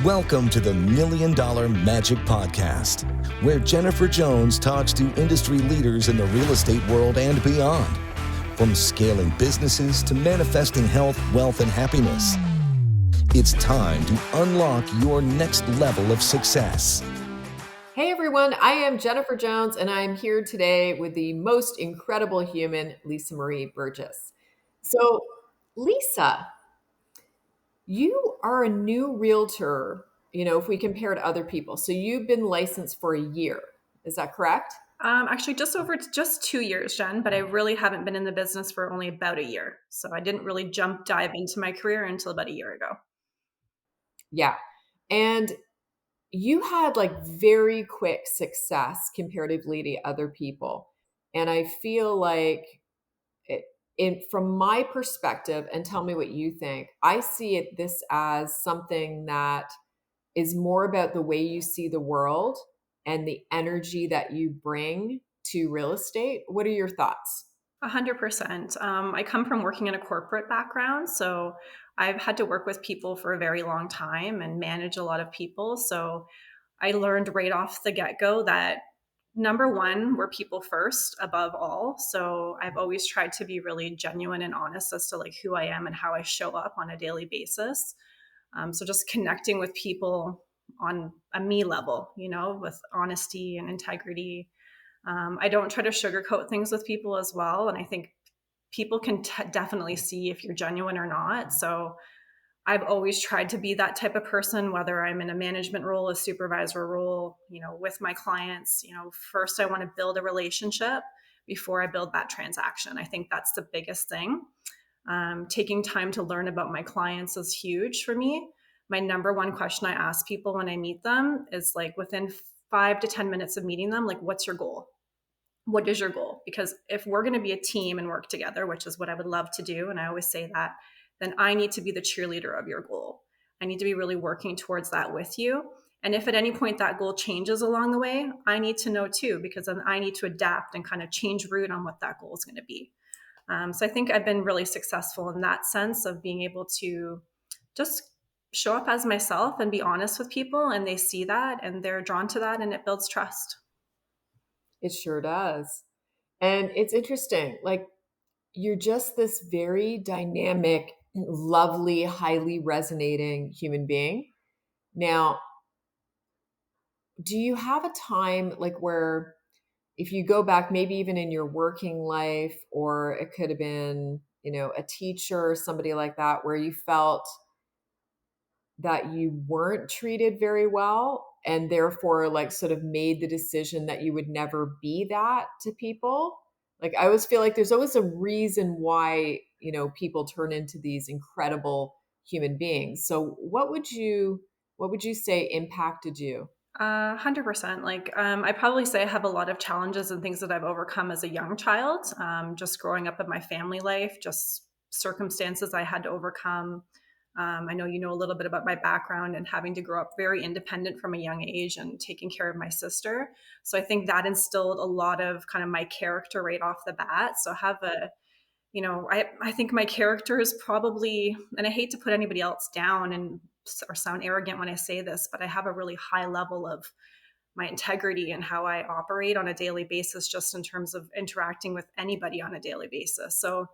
Welcome to the Million Dollar Magic Podcast, where Jennifer Jones talks to industry leaders in the real estate world and beyond. From scaling businesses to manifesting health, wealth, and happiness. It's time to unlock your next level of success. Hey everyone, I am Jennifer Jones and I'm here today with the most incredible human, Lisa Marie Burgess. So, Lisa, you are a new realtor, if we compare to other people. So you've been licensed for a year. Is that correct? Actually, just 2 years, Jen, but I really haven't been in the business for only about a year. So I didn't really dive into my career until about a year ago. Yeah. And you had like very quick success comparatively to other people. And I feel like from my perspective, and tell me what you think, I see this as something that is more about the way you see the world and the energy that you bring to real estate. What are your thoughts? 100%. I come from working in a corporate background, so I've had to work with people for a very long time and manage a lot of people. So I learned right off the get-go that number one, we're people first above all. So I've always tried to be really genuine and honest as to like who I am and how I show up on a daily basis. So just connecting with people on a me level, with honesty and integrity. I don't try to sugarcoat things with people as well. And I think people can definitely see if you're genuine or not. So I've always tried to be that type of person, whether I'm in a management role, a supervisor role, with my clients. First I want to build a relationship before I build that transaction. I think that's the biggest thing. Taking time to learn about my clients is huge for me. My number one question I ask people when I meet them is like within 5 to 10 minutes of meeting them, like, what's your goal? What is your goal? Because if we're going to be a team and work together, which is what I would love to do, and I always say that, then I need to be the cheerleader of your goal. I need to be really working towards that with you. And if at any point that goal changes along the way, I need to know too, because then I need to adapt and kind of change route on what that goal is going to be. So I think I've been really successful in that sense of being able to just show up as myself and be honest with people, and they see that and they're drawn to that, and it builds trust. It sure does. And it's interesting. Like, you're just this very dynamic, lovely, highly resonating human being. Now, do you have a time like where if you go back, maybe even in your working life, or it could have been, a teacher or somebody like that, where you felt that you weren't treated very well and therefore like sort of made the decision that you would never be that to people? Like, I always feel like there's always a reason why, people turn into these incredible human beings. So what would you say impacted you? 100%. Like, I probably say I have a lot of challenges and things that I've overcome as a young child, just growing up in my family life, just circumstances I had to overcome. I know you know a little bit about my background and having to grow up very independent from a young age and taking care of my sister. So I think that instilled a lot of kind of my character right off the bat. So I have I think my character is probably, and I hate to put anybody else down and or sound arrogant when I say this, but I have a really high level of my integrity and how I operate on a daily basis, just in terms of interacting with anybody on a daily basis. So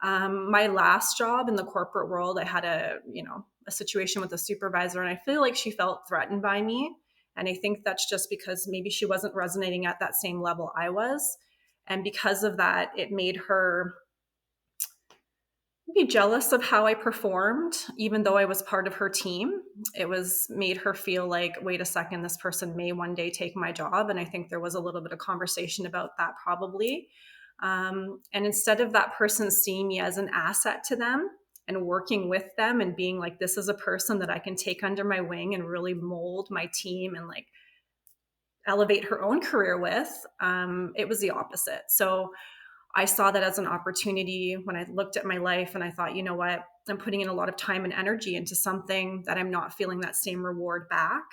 my last job in the corporate world, I had a situation with a supervisor, and I feel like she felt threatened by me. And I think that's just because maybe she wasn't resonating at that same level I was. And because of that, it made her be jealous of how I performed, even though I was part of her team. It was made her feel like, wait a second, this person may one day take my job. And I think there was a little bit of conversation about that probably. And instead of that person seeing me as an asset to them and working with them and being like, this is a person that I can take under my wing and really mold my team and like elevate her own career with, it was the opposite. So I saw that as an opportunity when I looked at my life, and I thought, you know what, I'm putting in a lot of time and energy into something that I'm not feeling that same reward back.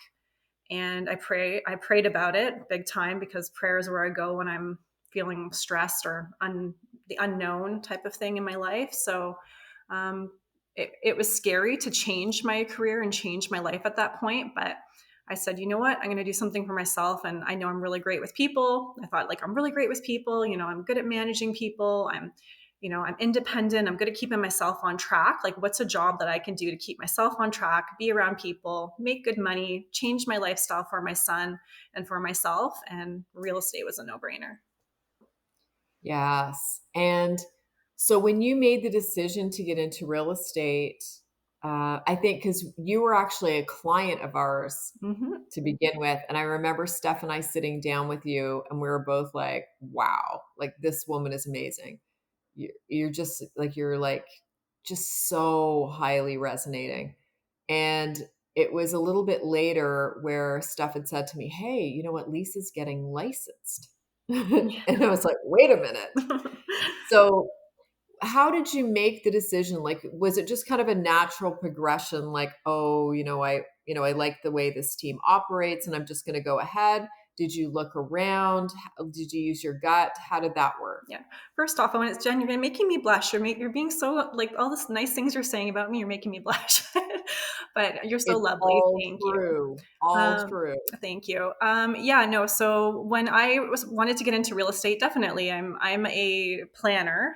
And I prayed about it big time, because prayer is where I go when I'm feeling stressed or the unknown type of thing in my life. So it was scary to change my career and change my life at that point. But I said, you know what? I'm going to do something for myself. And I know I'm really great with people. I thought, like, I'm really great with people. I'm good at managing people. I'm independent. I'm good at keeping myself on track. Like, what's a job that I can do to keep myself on track, be around people, make good money, change my lifestyle for my son and for myself? And real estate was a no-brainer. Yes. And so when you made the decision to get into real estate, I think because you were actually a client of ours Mm-hmm. to begin with. And I remember Steph and I sitting down with you, and we were both like, wow, like this woman is amazing. You're just so highly resonating. And it was a little bit later where Steph had said to me, hey, you know what? Lisa's getting licensed. And I was like, wait a minute. So how did you make the decision? Like, was it just kind of a natural progression? Like, oh, I like the way this team operates and I'm just going to go ahead. Did you look around? Did you use your gut? How did that work? Yeah. First off, I want to, Jen, you're making me blush. You're being so, like, all this nice things you're saying about me, you're making me blush. But you're so It's lovely. all Thank you. true. All Um, true. Thank you. Yeah, no. So when I wanted to get into real estate, definitely, I'm a planner.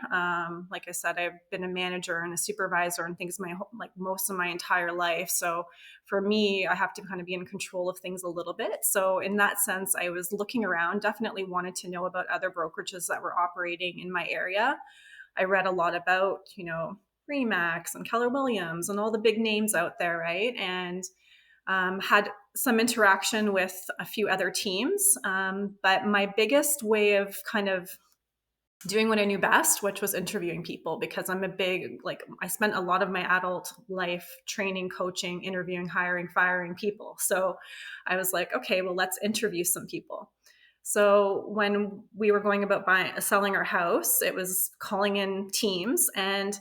Like I said, I've been a manager and a supervisor and things like most of my entire life. So for me, I have to kind of be in control of things a little bit. So in that sense, I was looking around. Definitely wanted to know about other brokerages that were operating in my area. I read a lot about Remax and Keller Williams and all the big names out there, right? And had some interaction with a few other teams. But my biggest way of kind of doing what I knew best, which was interviewing people, because I'm a big, like, I spent a lot of my adult life training, coaching, interviewing, hiring, firing people. So I was like, okay, well, let's interview some people. So when we were going about selling our house, it was calling in teams, and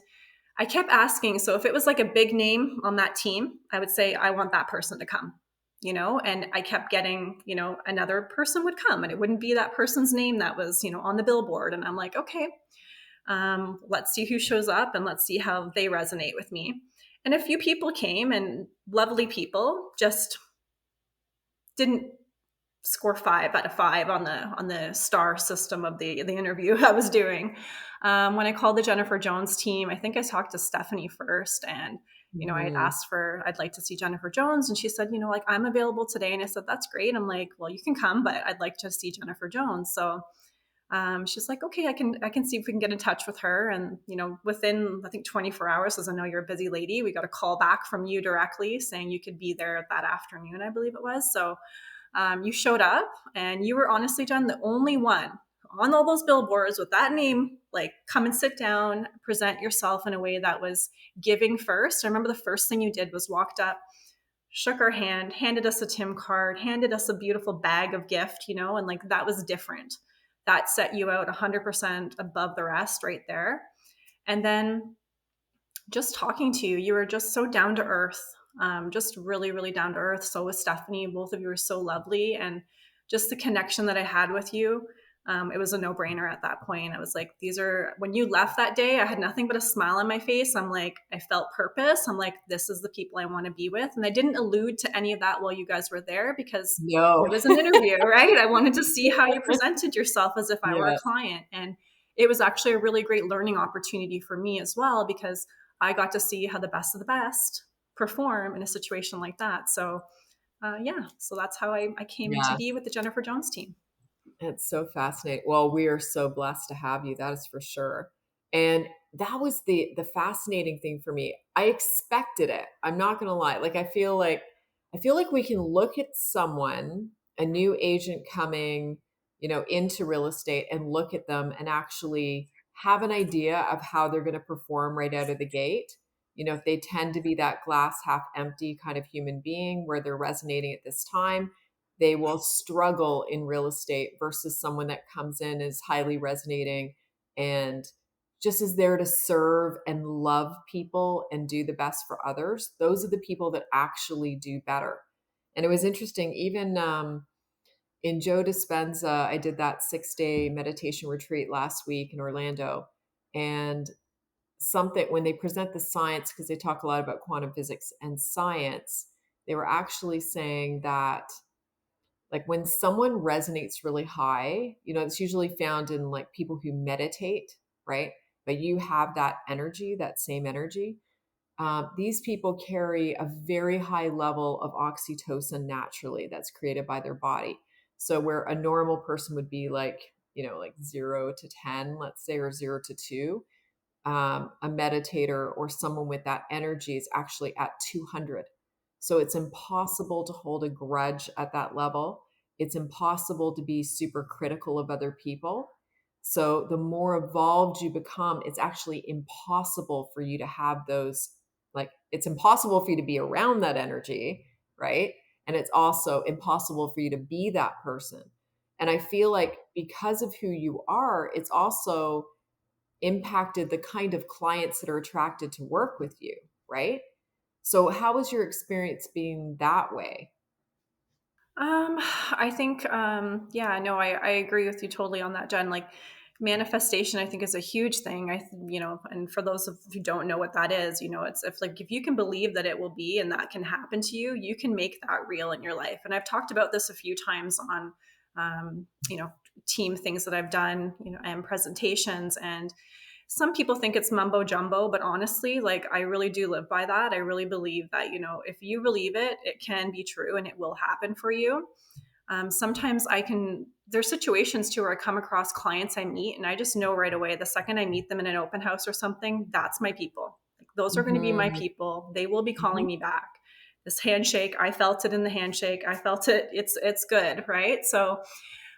I kept asking. So if it was like a big name on that team, I would say, I want that person to come, and I kept getting, another person would come and it wouldn't be that person's name that was, on the billboard. And I'm like, okay, let's see who shows up and let's see how they resonate with me. And a few people came, and lovely people, just didn't score 5 out of 5 on the star system of the interview I was doing. When I called the Jennifer Jones team, I think I talked to Stephanie first, and I had asked I'd like to see Jennifer Jones, and she said, like, I'm available today. And I said, that's great. I'm like, well, you can come, but I'd like to see Jennifer Jones. So she's like, okay, I can see if we can get in touch with her. And within, I think, 24 hours, as I know you're a busy lady, we got a call back from you directly saying you could be there that afternoon, I believe it was. So you showed up, and you were, honestly, Jen, the only one on all those billboards with that name. Like, come and sit down, present yourself in a way that was giving first. I remember the first thing you did was walked up, shook our hand, handed us a Tim card, handed us a beautiful bag of gift, and like, that was different. That set you out 100% above the rest right there. And then just talking to you, you were just so down to earth, just really, really down to earth. So was Stephanie. Both of you were so lovely. And just the connection that I had with you, it was a no-brainer at that point. I was like, when you left that day, I had nothing but a smile on my face. I'm like, I felt purpose. I'm like, this is the people I want to be with. And I didn't allude to any of that while you guys were there, because No. it was an interview, right? I wanted to see how you presented yourself as if I were a client. And it was actually a really great learning opportunity for me as well, because I got to see how the best of the best perform in a situation like that. So so that's how I came to Yeah. be with the Jennifer Jones team. It's so fascinating. Well, we are so blessed to have you. That is for sure. And that was the fascinating thing for me. I expected it. I'm not going to lie. Like, I feel like we can look at someone, a new agent coming, into real estate, and look at them and actually have an idea of how they're going to perform right out of the gate. If they tend to be that glass half empty kind of human being where they're resonating at this time, they will struggle in real estate versus someone that comes in is highly resonating and just is there to serve and love people and do the best for others. Those are the people that actually do better. And it was interesting, even in Joe Dispenza, I did that 6-day meditation retreat last week in Orlando. And something when they present the science, because they talk a lot about quantum physics and science, they were actually saying that like when someone resonates really high, it's usually found in like people who meditate, right? But you have that energy, that same energy. These people carry a very high level of oxytocin naturally that's created by their body. So where a normal person would be like, like 0 to 10, let's say, or 0 to 2, a meditator or someone with that energy is actually at 200. So it's impossible to hold a grudge at that level. It's impossible to be super critical of other people. So the more evolved you become, it's actually impossible for you to have those, like, it's impossible for you to be around that energy, right? And it's also impossible for you to be that person. And I feel like because of who you are, it's also impacted the kind of clients that are attracted to work with you, right? So how was your experience being that way? I think, yeah, no, I agree with you totally on that, Jen. Like manifestation, I think is a huge thing. And for those of who don't know what that is, it's if you can believe that it will be and that can happen to you, you can make that real in your life. And I've talked about this a few times on, um, you know, team things that I've done, and presentations. And some people think it's mumbo jumbo, but honestly, like I really do live by that. I really believe that, if you believe it, it can be true and it will happen for you. Sometimes there's situations too where I come across clients I meet and I just know right away the second I meet them in an open house or something, that's my people. Like, those are going to be my Mhm, people. They will be calling mhm. me back. This handshake, I felt it in the handshake. I felt it. It's good, right? So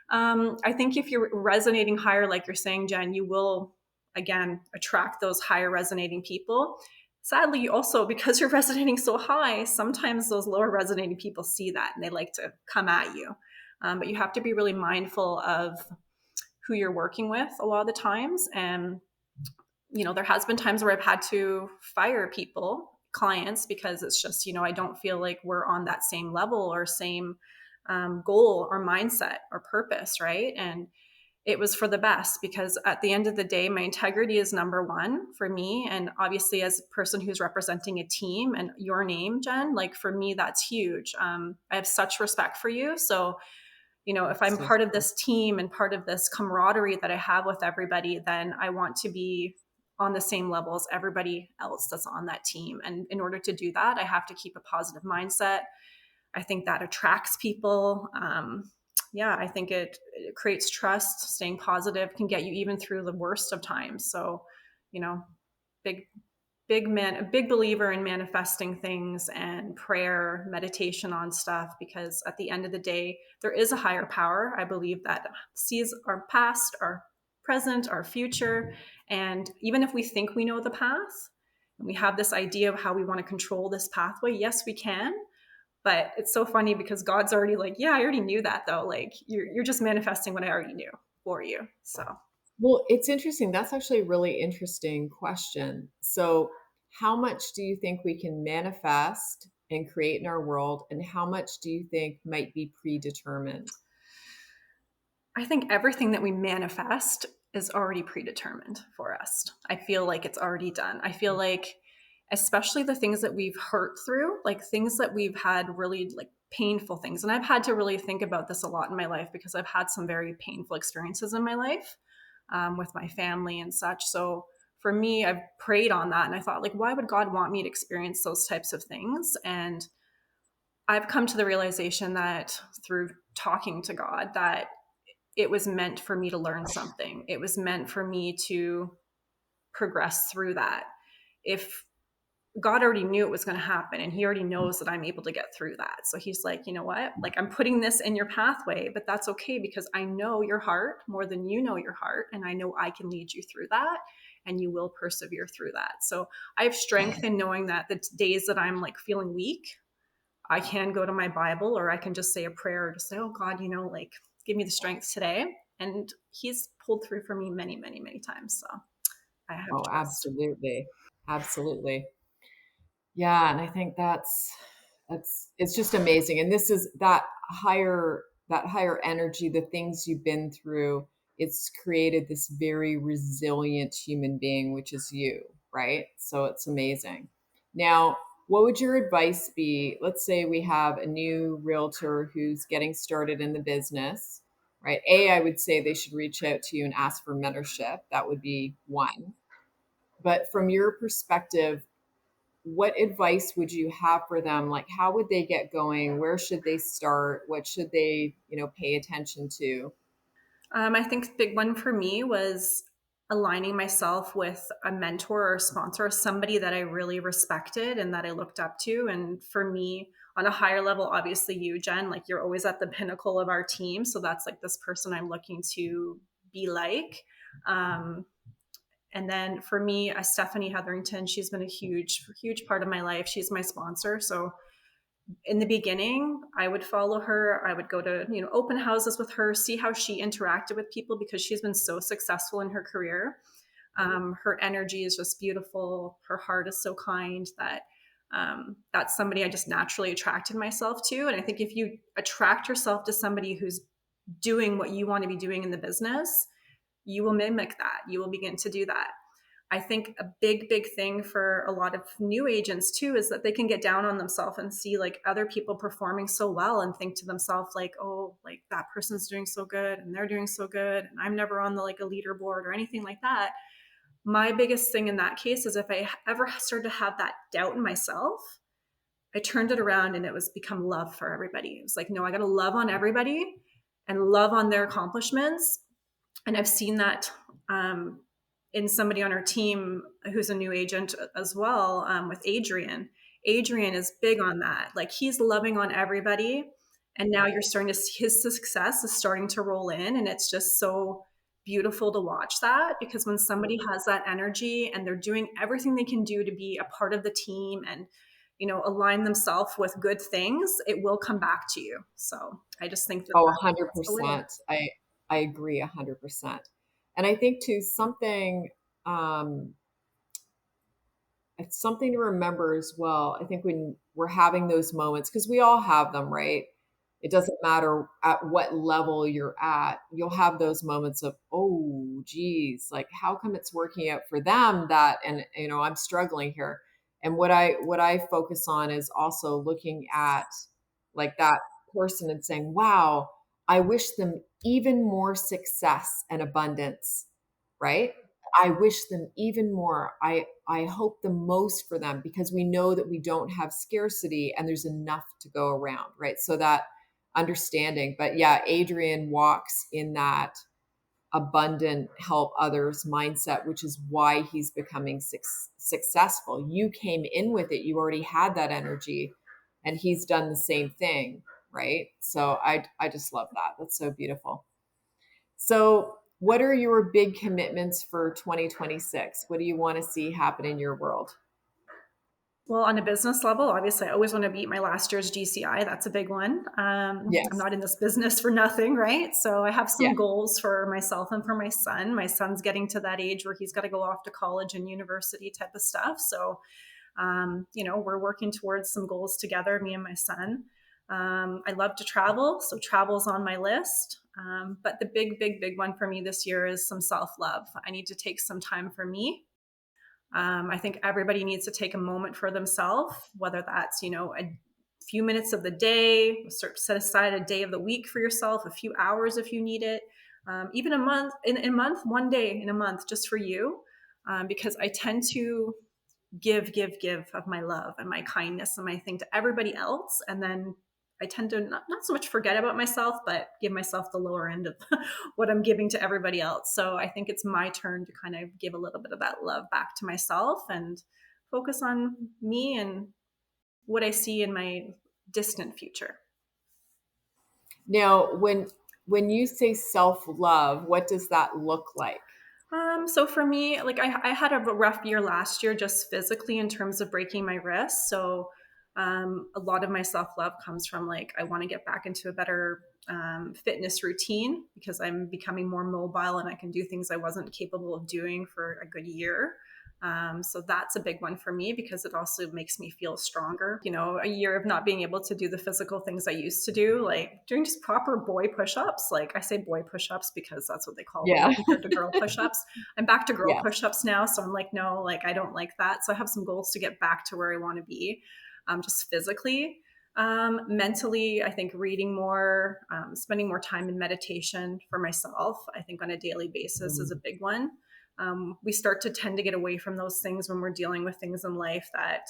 I think if you're resonating higher, like you're saying, Jen, you will again attract those higher resonating people. Sadly, you also, because you're resonating so high, sometimes those lower resonating people see that and they like to come at you. But you have to be really mindful of who you're working with a lot of the times. And, there has been times where I've had to fire people, clients, because it's just, I don't feel like we're on that same level or same goal or mindset or purpose, right? And it was for the best because at the end of the day, my integrity is number one for me. And obviously, as a person who's representing a team and your name, Jen, like for me, that's huge. I have such respect for you. So, if I'm So part of true. this team and part of this camaraderie that I have with everybody, then I want to be on the same level as everybody else that's on that team. And in order to do that, I have to keep a positive mindset. I think that attracts people. Yeah, I think it creates trust. Staying positive can get you even through the worst of times. So, you know, big a big believer in manifesting things and prayer, meditation on stuff, because at the end of the day, there is a higher power. I believe that sees our past, our present, our future. And even if we think we know the path and we have this idea of how we want to control this pathway, yes, we can. But it's so funny because God's already like, yeah, I already knew that though. Like you're just manifesting what I already knew for you. So Well, it's interesting. That's actually a really interesting question. So, how much do you think we can manifest and create in our world, and how much do you think might be predetermined? I think everything that we manifest is already predetermined for us. I feel like it's already done. I feel like, especially the things that we've hurt through, like things that we've had really like painful things. And I've had to really think about this a lot in my life because I've had some very painful experiences in my life with my family and such. So for me, I've prayed on that and I thought, like, why would God want me to experience those types of things? And I've come to the realization that through talking to God, that it was meant for me to learn something. It was meant for me to progress through that. If God already knew it was going to happen and he already knows that I'm able to get through that. So he's like, you know what? Like I'm putting this in your pathway, but that's okay because I know your heart more than you know your heart. And I know I can lead you through that and you will persevere through that. So I have strength in knowing that the days that I'm like feeling weak, I can go to my Bible or I can just say a prayer or just say, oh God, like give me the strength today. And he's pulled through for me many, many, many times. So I have Oh, trust. absolutely. Absolutely. Yeah, and I think that's it's just amazing. And this is that higher energy, the things you've been through, it's created this very resilient human being, which is you, right? So it's amazing. Now, what would your advice be? Let's say we have a new realtor who's getting started in the business, right? I would say they should reach out to you and ask for mentorship. That would be one. But from your perspective, what advice would you have for them? Like, how would they get going? Where should they start? What should they, pay attention to? I think the big one for me was aligning myself with a mentor or sponsor, somebody that I really respected and that I looked up to. And for me, on a higher level, obviously you, Jen, like you're always at the pinnacle of our team. So that's like this person I'm looking to be like. Um, and then for me, Stephanie Hetherington, she's been a huge, huge part of my life. She's my sponsor. So in the beginning, I would follow her. I would go to, open houses with her, see how she interacted with people because she's been so successful in her career. Her energy is just beautiful. Her heart is so kind that that's somebody I just naturally attracted myself to. And I think if you attract yourself to somebody who's doing what you want to be doing in the business, you will mimic that. You will begin to do that. I think a big, big thing for a lot of new agents too is that they can get down on themselves and see like other people performing so well and think to themselves like, oh, like that person's doing so good and they're doing so good and I'm never on the like a leaderboard or anything like that. My biggest thing in that case is if I ever started to have that doubt in myself, I turned it around and it was become love for everybody. It was like, no, I got to love on everybody and love on their accomplishments. And I've seen that in somebody on our team who's a new agent as well, with Adrian. Adrian is big on that. Like he's loving on everybody. And now you're starting to see his success is starting to roll in. And it's just so beautiful to watch that because when somebody has that energy and they're doing everything they can do to be a part of the team and align themselves with good things, it will come back to you. So I just think that Oh, that's the way. 100%. I agree 100%. And I think too, um, it's something to remember as well. I think when we're having those moments, because we all have them, right? It doesn't matter at what level you're at, you'll have those moments of, oh, geez, like how come it's working out for them that, and I'm struggling here. And what I focus on is also looking at like that person and saying, wow, I wish them even more success and abundance, right? I wish them even more. I hope the most for them because we know that we don't have scarcity and there's enough to go around, right? So that understanding. But yeah, Adrian walks in that abundant help others mindset, which is why he's becoming successful. You came in with it, you already had that energy, and he's done the same thing, right? So I just love that. That's so beautiful. So, what are your big commitments for 2026? What do you want to see happen in your world? Well, on a business level, obviously, I always want to beat my last year's GCI. That's a big one. I'm Yes. not in this business for nothing, right? So I have Yeah. some goals for myself and for my son. My son's getting to that age where he's got to go off to college and university type of stuff. So, we're working towards some goals together, me and my son. I love to travel, so travel's on my list. But the big, big, big one for me this year is some self love. I need to take some time for me. I think everybody needs to take a moment for themselves, whether that's, a few minutes of the day, set aside a day of the week for yourself, a few hours if you need it, even a month, in a month, one day in a month just for you. Because I tend to give of my love and my kindness and my thing to everybody else. And then I tend to not so much forget about myself, but give myself the lower end of what I'm giving to everybody else. So I think it's my turn to kind of give a little bit of that love back to myself and focus on me and what I see in my distant future. Now, when you say self-love, what does that look like? So for me, like I had a rough year last year, just physically in terms of breaking my wrist. So a lot of my self-love comes from like, I want to get back into a better fitness routine because I'm becoming more mobile and I can do things I wasn't capable of doing for a good year. So that's a big one for me because it also makes me feel stronger. A year of not being able to do the physical things I used to do, like doing just proper boy push-ups. Like I say boy push-ups because that's what they call them Yeah. compared to girl push-ups. I'm back to girl Yes. push-ups now. So I'm like, no, like I don't like that. So I have some goals to get back to where I want to be, just physically. Mentally, I think reading more, spending more time in meditation for myself, I think on a daily basis is a big one. We start to tend to get away from those things when we're dealing with things in life that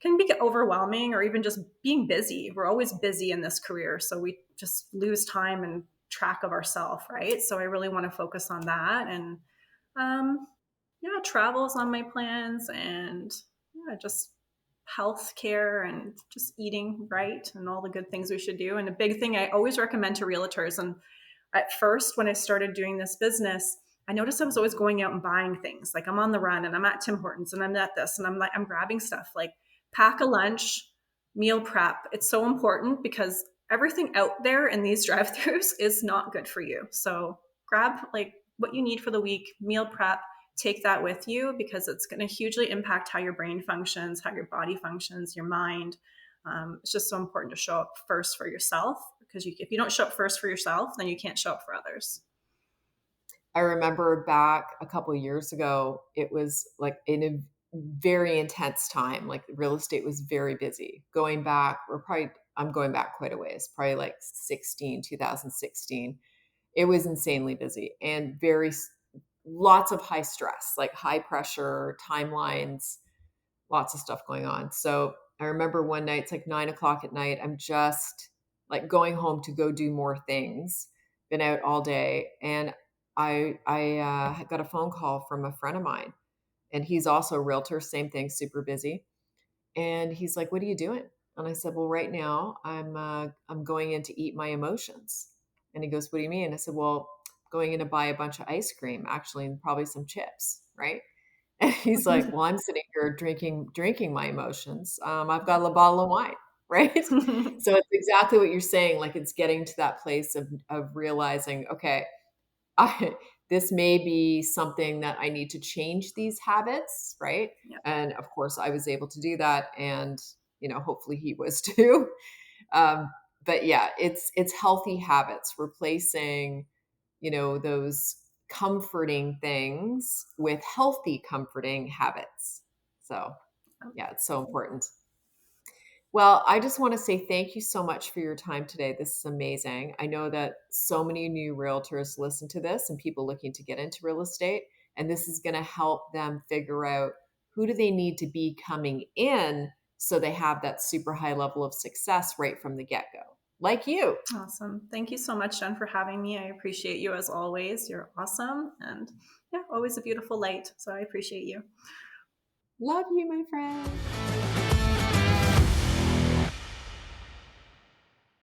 can be overwhelming, or even just being busy. We're always busy in this career, so we just lose time and track of ourselves, right? So I really want to focus on that. And um, yeah, travel's on my plans, and yeah, just health care and just eating right and all the good things we should do. And a big thing I always recommend to realtors, and at first when I started doing this business, I noticed I was always going out and buying things. Like I'm on the run and I'm at Tim Hortons and I'm at this and I'm grabbing stuff. Like pack a lunch, meal prep. It's so important because everything out there in these drive-throughs is not good for you. So grab like what you need for the week, meal prep, take that with you because it's going to hugely impact how your brain functions, how your body functions, your mind. It's just so important to show up first for yourself because if you don't show up first for yourself, then you can't show up for others. I remember back a couple of years ago, it was like in a very intense time. Like real estate was very busy. I'm going back quite a ways, probably like 2016. It was insanely busy and lots of high stress, like high pressure timelines, lots of stuff going on. So I remember one night, it's like 9 o'clock at night. I'm just like going home to go do more things. Been out all day, and I got a phone call from a friend of mine, and he's also a realtor. Same thing, super busy. And he's like, "What are you doing?" And I said, "Well, right now I'm going in to eat my emotions." And he goes, "What do you mean?" I said, "Well, going in to buy a bunch of ice cream, actually, and probably some chips, right?" And he's like, "Well, I'm sitting here drinking my emotions. I've got a bottle of wine," right? So it's exactly what you're saying. Like it's getting to that place of realizing, okay, I this may be something that I need to change these habits, right? Yeah. And of course, I was able to do that, and hopefully he was too. Um, but yeah, it's healthy habits, replacing those comforting things with healthy, comforting habits. So, yeah, it's so important. Well, I just want to say thank you so much for your time today. This is amazing. I know that so many new realtors listen to this and people looking to get into real estate, and this is going to help them figure out who do they need to be coming in so they have that super high level of success right from the get-go. Like you. Awesome. Thank you so much, Jen, for having me. I appreciate you as always. You're awesome. And yeah, always a beautiful light. So I appreciate you. Love you, my friend.